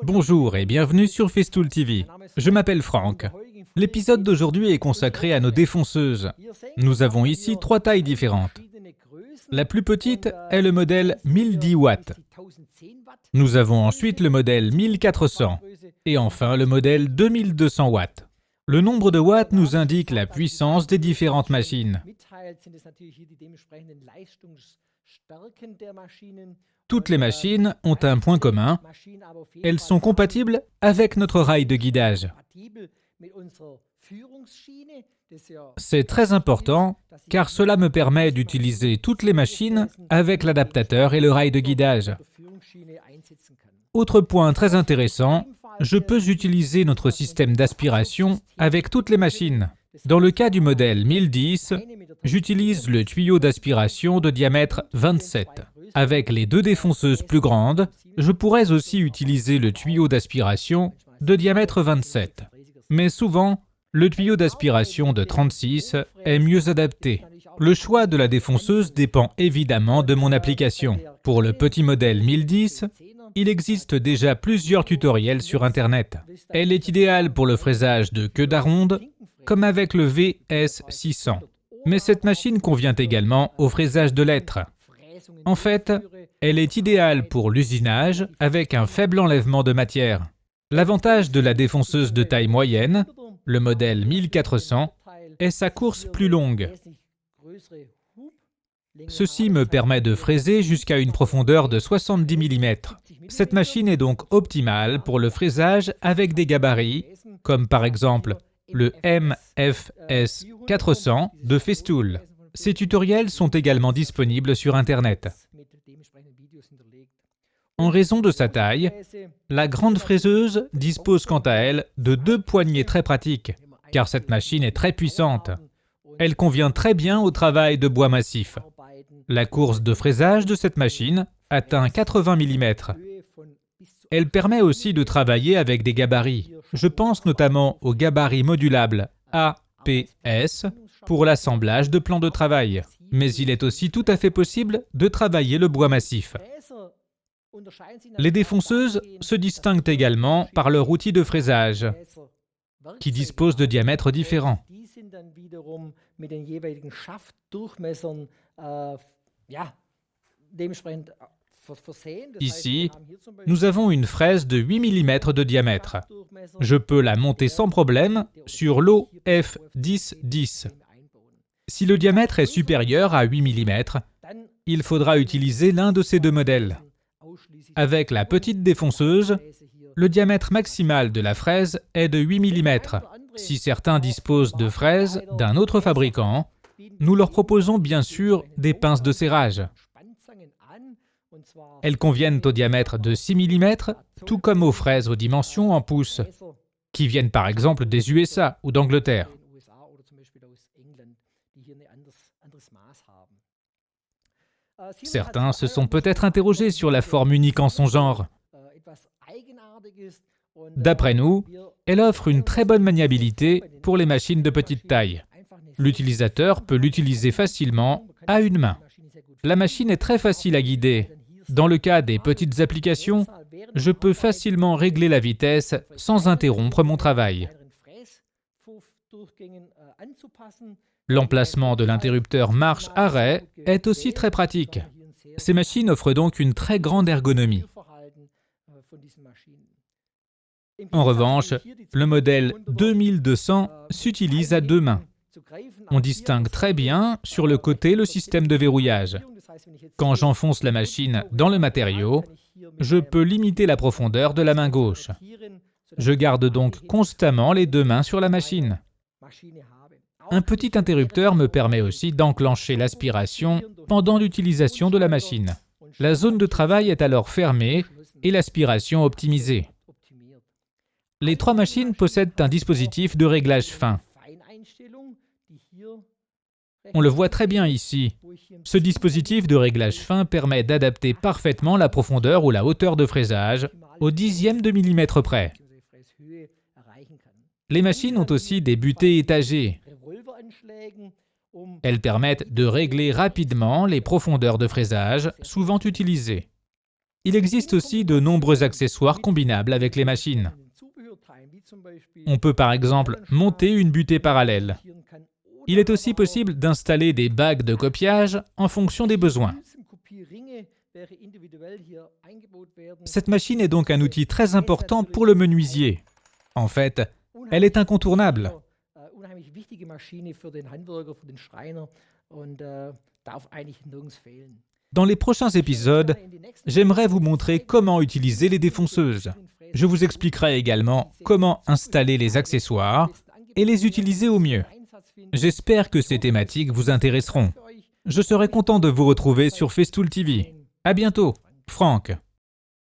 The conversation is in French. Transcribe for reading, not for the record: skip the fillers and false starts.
Bonjour et bienvenue sur Festool TV. Je m'appelle Franck. L'épisode d'aujourd'hui est consacré à nos défonceuses. Nous avons ici 3 tailles différentes. La plus petite est le modèle 1010 watts. Nous avons ensuite le modèle 1400 et enfin le modèle 2200 watts. Le nombre de watts nous indique la puissance des différentes machines. Toutes les machines ont un point commun, elles sont compatibles avec notre rail de guidage. C'est très important car cela me permet d'utiliser toutes les machines avec l'adaptateur et le rail de guidage. Autre point très intéressant, je peux utiliser notre système d'aspiration avec toutes les machines. Dans le cas du modèle 1010, j'utilise le tuyau d'aspiration de diamètre 27. Avec les 2 défonceuses plus grandes, je pourrais aussi utiliser le tuyau d'aspiration de diamètre 27. Mais souvent, le tuyau d'aspiration de 36 est mieux adapté. Le choix de la défonceuse dépend évidemment de mon application. Pour le petit modèle 1010, il existe déjà plusieurs tutoriels sur Internet. Elle est idéale pour le fraisage de queue d'aronde, comme avec le VS600. Mais cette machine convient également au fraisage de lettres. En fait, elle est idéale pour l'usinage avec un faible enlèvement de matière. L'avantage de la défonceuse de taille moyenne, le modèle 1400, est sa course plus longue. Ceci me permet de fraiser jusqu'à une profondeur de 70 mm. Cette machine est donc optimale pour le fraisage avec des gabarits, comme par exemple le MFS 400 de Festool. Ces tutoriels sont également disponibles sur Internet. En raison de sa taille, la grande fraiseuse dispose quant à elle de 2 poignées très pratiques, car cette machine est très puissante. Elle convient très bien au travail de bois massif. La course de fraisage de cette machine atteint 80 mm. Elle permet aussi de travailler avec des gabarits. Je pense notamment aux gabarits modulables APS pour l'assemblage de plans de travail. Mais il est aussi tout à fait possible de travailler le bois massif. Les défonceuses se distinguent également par leur outil de fraisage, qui dispose de diamètres différents. Ici, nous avons une fraise de 8 mm de diamètre. Je peux la monter sans problème sur l'OF1010. Si le diamètre est supérieur à 8 mm, il faudra utiliser l'un de ces 2 modèles. Avec la petite défonceuse, le diamètre maximal de la fraise est de 8 mm. Si certains disposent de fraises d'un autre fabricant, nous leur proposons bien sûr des pinces de serrage. Elles conviennent au diamètre de 6 mm, tout comme aux fraises aux dimensions en pouces, qui viennent par exemple des USA ou d'Angleterre. Certains se sont peut-être interrogés sur la forme unique en son genre. D'après nous, elle offre une très bonne maniabilité pour les machines de petite taille. L'utilisateur peut l'utiliser facilement à une main. La machine est très facile à guider. Dans le cas des petites applications, je peux facilement régler la vitesse sans interrompre mon travail. L'emplacement de l'interrupteur marche-arrêt est aussi très pratique. Ces machines offrent donc une très grande ergonomie. En revanche, le modèle 2200 s'utilise à 2 mains. On distingue très bien sur le côté le système de verrouillage. Quand j'enfonce la machine dans le matériau, je peux limiter la profondeur de la main gauche. Je garde donc constamment les 2 mains sur la machine. Un petit interrupteur me permet aussi d'enclencher l'aspiration pendant l'utilisation de la machine. La zone de travail est alors fermée et l'aspiration optimisée. Les 3 machines possèdent un dispositif de réglage fin. On le voit très bien ici. Ce dispositif de réglage fin permet d'adapter parfaitement la profondeur ou la hauteur de fraisage au dixième de millimètre près. Les machines ont aussi des butées étagées. Elles permettent de régler rapidement les profondeurs de fraisage souvent utilisées. Il existe aussi de nombreux accessoires combinables avec les machines. On peut par exemple monter une butée parallèle. Il est aussi possible d'installer des bagues de copiage en fonction des besoins. Cette machine est donc un outil très important pour le menuisier. En fait, elle est incontournable. Dans les prochains épisodes, j'aimerais vous montrer comment utiliser les défonceuses. Je vous expliquerai également comment installer les accessoires et les utiliser au mieux. J'espère que ces thématiques vous intéresseront. Je serai content de vous retrouver sur Festool TV. À bientôt, Franck.